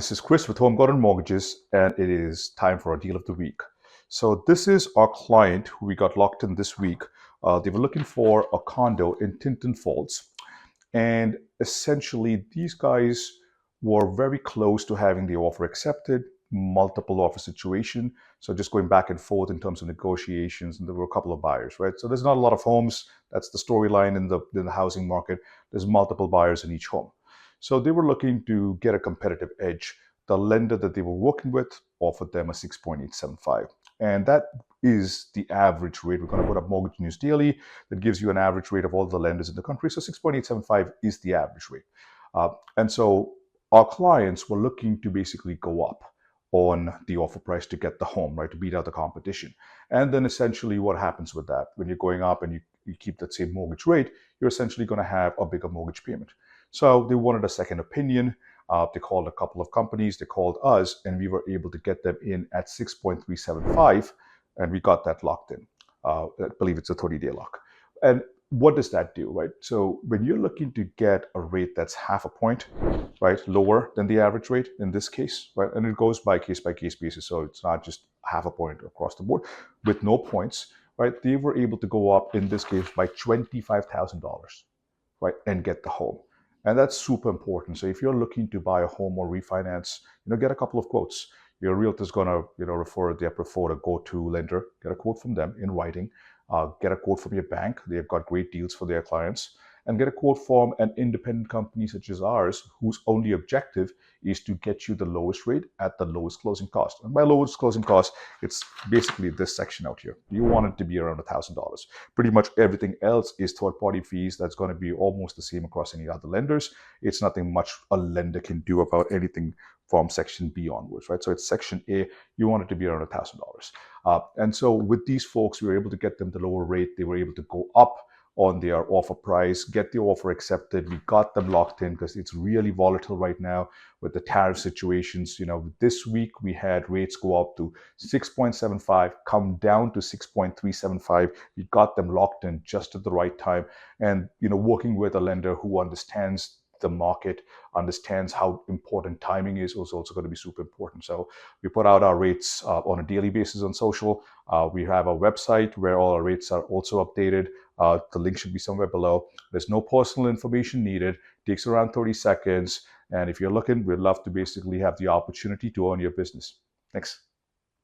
this is Chris with Home Garden Mortgages, and it is time for our deal of the week. So this is our client who we got locked in this week. They were looking for a condo in Tinton Falls, and essentially these guys were very close to having the offer accepted, multiple offer situation. So just going back and forth in terms of negotiations, and there were a couple of buyers, right? So there's not a lot of homes. That's the storyline in the housing market. There's multiple buyers in each home. So they were looking to get a competitive edge. The lender that they were working with offered them a 6.875. And that is the average rate. We're going to put up Mortgage News Daily that gives you an average rate of all the lenders in the country. So 6.875 is the average rate. And so our clients were looking to basically go up on the offer price to get the home, right, to beat out the competition. And then essentially what happens with that, when you're going up and you keep that same mortgage rate, you're essentially going to have a bigger mortgage payment. So they wanted a second opinion. They called a couple of companies, they called us, and we were able to get them in at 6.375, and we got that locked in. I believe it's a 30-day lock. And what does that do, right? So when you're looking to get a rate that's half a point, right, lower than the average rate in this case, right, and it goes by case basis, so it's not just half a point across the board with no points, right? They were able to go up in this case by $25,000, right, and get the home. And that's super important. So if you're looking to buy a home or refinance, get a couple of quotes. Your realtor's gonna, refer their preferred go-to lender. Get a quote from them in writing. Get a quote from your bank. They've got great deals for their clients. And get a quote from an independent company such as ours, whose only objective is to get you the lowest rate at the lowest closing cost. And by lowest closing cost, it's basically this section out here. You want it to be around $1,000. Pretty much everything else is third-party fees. That's going to be almost the same across any other lenders. It's nothing much a lender can do about anything from section B onwards, right? So it's section A, you want it to be around $1,000. And so with these folks, we were able to get them the lower rate. They were able to go up on their offer price, get the offer accepted. We got them locked in because it's really volatile right now with the tariff situations. This week we had rates go up to 6.75, come down to 6.375. We got them locked in just at the right time. And, working with a lender who understands the market, understands how important timing is also going to be super important. So we put out our rates on a daily basis on social. We have a website where all our rates are also updated. The link should be somewhere below. There's no personal information needed. It takes around 30 seconds. And if you're looking, we'd love to basically have the opportunity to own your business. Thanks.